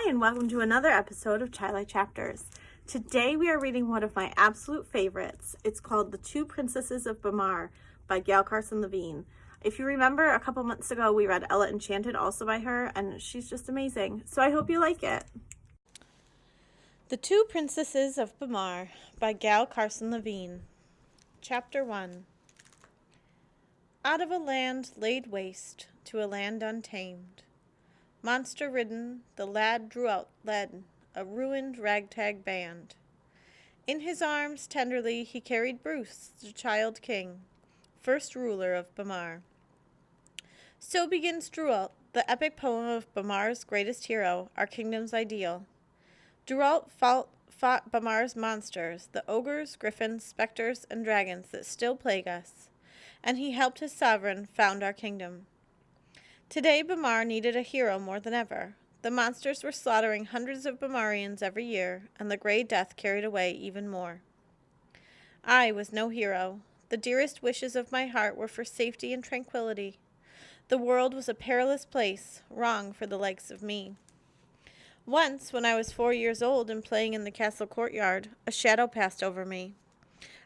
Hi, and welcome to another episode of Twilight Chapters. Today we are reading one of my absolute favorites. It's called The Two Princesses of Bamarre by Gail Carson Levine. If you remember, a couple months ago we read Ella Enchanted, also by her, and she's just amazing. So I hope you like it. The Two Princesses of Bamarre by Gail Carson Levine. Chapter 1. Out of a land laid waste to a land untamed, monster-ridden, the lad led a ruined ragtag band. In his arms tenderly he carried Bruce, the child king, first ruler of Bamarre. So begins Drualt, the epic poem of Bamarre's greatest hero, our kingdom's ideal. Drualt fought Bamarre's monsters, the ogres, griffins, specters, and dragons that still plague us, and he helped his sovereign found our kingdom. Today, Bamarre needed a hero more than ever. The monsters were slaughtering hundreds of Bamarrians every year, and the Grey Death carried away even more. I was no hero. The dearest wishes of my heart were for safety and tranquility. The world was a perilous place, wrong for the likes of me. Once, when I was 4 years old and playing in the castle courtyard, a shadow passed over me.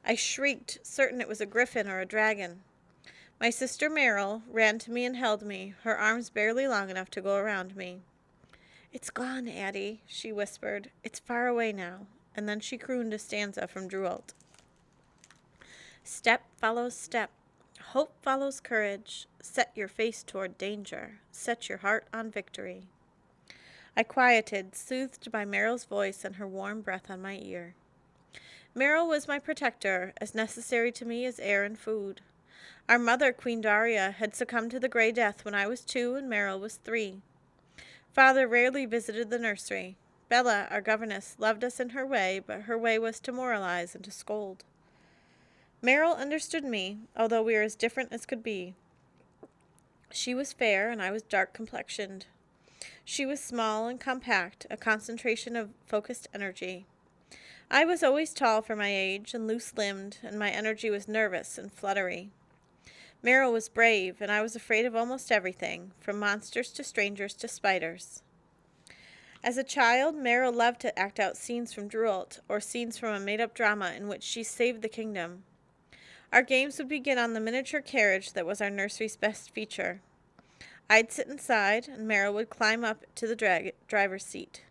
I shrieked, certain it was a griffin or a dragon. My sister Meryl ran to me and held me, her arms barely long enough to go around me. "It's gone, Addie," she whispered. "It's far away now." And then she crooned a stanza from Drualt. Step follows step. Hope follows courage. Set your face toward danger. Set your heart on victory. I quieted, soothed by Meryl's voice and her warm breath on my ear. Meryl was my protector, as necessary to me as air and food. Our mother, Queen Daria, had succumbed to the Grey Death when I was 2 and Meryl was 3. Father rarely visited the nursery. Bella, our governess, loved us in her way, but her way was to moralize and to scold. Meryl understood me, although we were as different as could be. She was fair and I was dark-complexioned. She was small and compact, a concentration of focused energy. I was always tall for my age and loose-limbed, and my energy was nervous and fluttery. Meryl was brave, and I was afraid of almost everything, from monsters to strangers to spiders. As a child, Meryl loved to act out scenes from Drualt, or scenes from a made-up drama in which she saved the kingdom. Our games would begin on the miniature carriage that was our nursery's best feature. I'd sit inside, and Meryl would climb up to the driver's seat.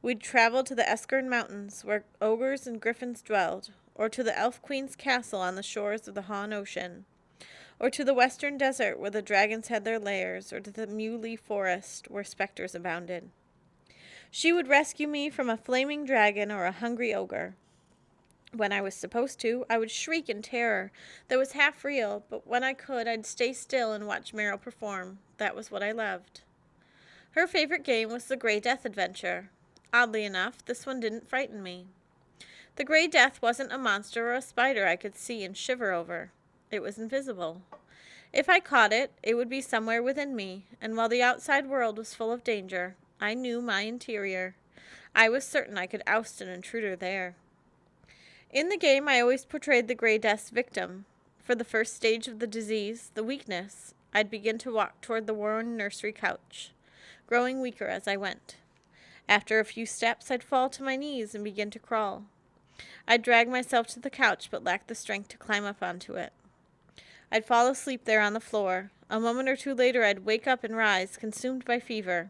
We'd travel to the Eskern Mountains, where ogres and griffins dwelled, or to the Elf Queen's castle on the shores of the Han Ocean, or to the western desert where the dragons had their lairs, or to the Muley forest where specters abounded. She would rescue me from a flaming dragon or a hungry ogre. When I was supposed to, I would shriek in terror that was half real, but when I could, I'd stay still and watch Meryl perform. That was what I loved. Her favorite game was the Grey Death adventure. Oddly enough, this one didn't frighten me. The Grey Death wasn't a monster or a spider I could see and shiver over. It was invisible. If I caught it, it would be somewhere within me, and while the outside world was full of danger, I knew my interior. I was certain I could oust an intruder there. In the game, I always portrayed the Grey Death's victim. For the first stage of the disease, the weakness, I'd begin to walk toward the worn nursery couch, growing weaker as I went. After a few steps, I'd fall to my knees and begin to crawl. I'd drag myself to the couch, but lacked the strength to climb up onto it. I'd fall asleep there on the floor. A moment or two later, I'd wake up and rise, consumed by fever.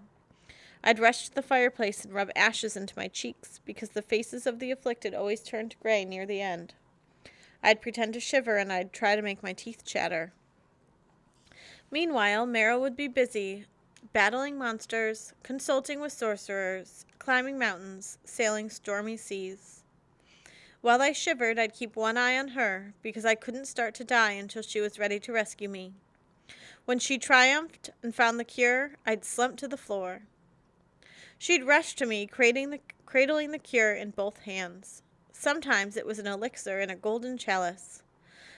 I'd rush to the fireplace and rub ashes into my cheeks, because the faces of the afflicted always turned gray near the end. I'd pretend to shiver, and I'd try to make my teeth chatter. Meanwhile, Meryl would be busy, battling monsters, consulting with sorcerers, climbing mountains, sailing stormy seas. While I shivered, I'd keep one eye on her, because I couldn't start to die until she was ready to rescue me. When she triumphed and found the cure, I'd slump to the floor. She'd rush to me, cradling the cure in both hands. Sometimes it was an elixir in a golden chalice.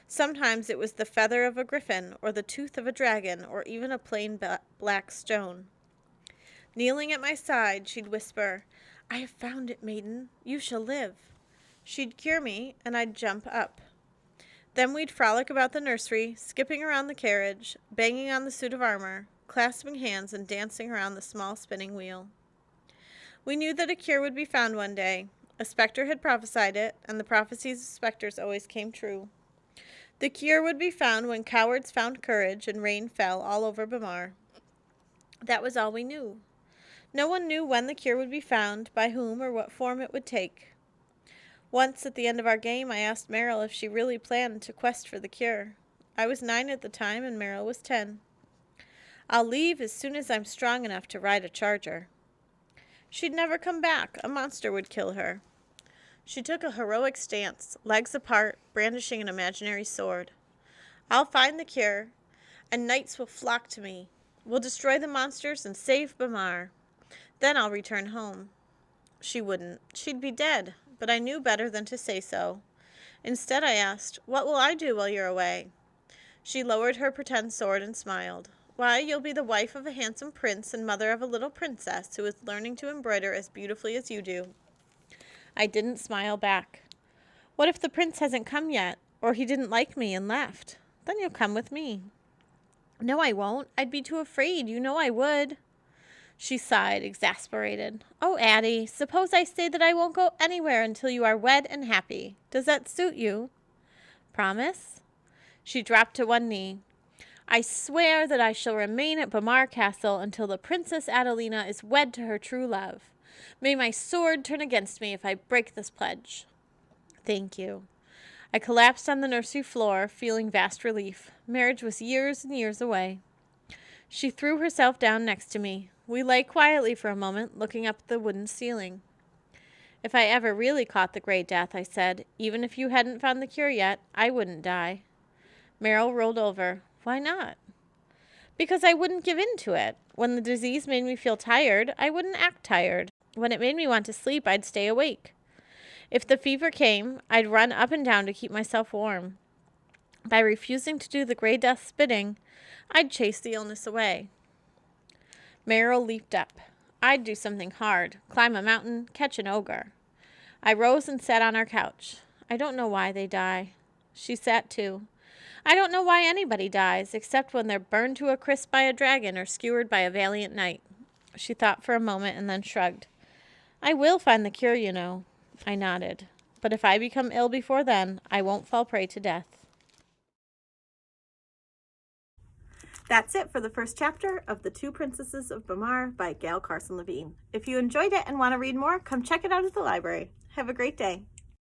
Sometimes it was the feather of a griffin, or the tooth of a dragon, or even a plain black stone. Kneeling at my side, she'd whisper, "I have found it, maiden. You shall live." She'd cure me, and I'd jump up. Then we'd frolic about the nursery, skipping around the carriage, banging on the suit of armor, clasping hands and dancing around the small spinning wheel. We knew that a cure would be found one day. A specter had prophesied it, and the prophecies of specters always came true. The cure would be found when cowards found courage and rain fell all over Bamarre. That was all we knew. No one knew when the cure would be found, by whom, or what form it would take. Once, at the end of our game, I asked Meryl if she really planned to quest for the cure. I was 9 at the time, and Meryl was 10. "I'll leave as soon as I'm strong enough to ride a charger." She'd never come back. A monster would kill her. She took a heroic stance, legs apart, brandishing an imaginary sword. "I'll find the cure, and knights will flock to me. We'll destroy the monsters and save Bamarre. Then I'll return home." She wouldn't. She'd be dead, but I knew better than to say so. Instead, I asked, "What will I do while you're away?" She lowered her pretend sword and smiled. "Why, you'll be the wife of a handsome prince and mother of a little princess who is learning to embroider as beautifully as you do." I didn't smile back. "What if the prince hasn't come yet, or he didn't like me and left? Then you'll come with me." "No, I won't. I'd be too afraid. You know I would." She sighed, exasperated. "Oh, Addie, suppose I say that I won't go anywhere until you are wed and happy. Does that suit you?" "Promise?" She dropped to one knee. "I swear that I shall remain at Bamarre Castle until the Princess Adelina is wed to her true love. May my sword turn against me if I break this pledge." "Thank you." I collapsed on the nursery floor, feeling vast relief. Marriage was years and years away. She threw herself down next to me. We lay quietly for a moment, looking up at the wooden ceiling. "If I ever really caught the Grey Death," I said, "even if you hadn't found the cure yet, I wouldn't die." Meryl rolled over. "Why not?" "Because I wouldn't give in to it. When the disease made me feel tired, I wouldn't act tired. When it made me want to sleep, I'd stay awake. If the fever came, I'd run up and down to keep myself warm. By refusing to do the Grey Death's bidding, I'd chase the illness away." Meryl leaped up. "I'd do something hard, climb a mountain, catch an ogre." I rose and sat on our couch. "I don't know why they die." She sat too. "I don't know why anybody dies, except when they're burned to a crisp by a dragon or skewered by a valiant knight." She thought for a moment and then shrugged. "I will find the cure, you know." I nodded. "But if I become ill before then, I won't fall prey to death." That's it for the first chapter of The Two Princesses of Bamarre by Gail Carson Levine. If you enjoyed it and want to read more, come check it out at the library. Have a great day.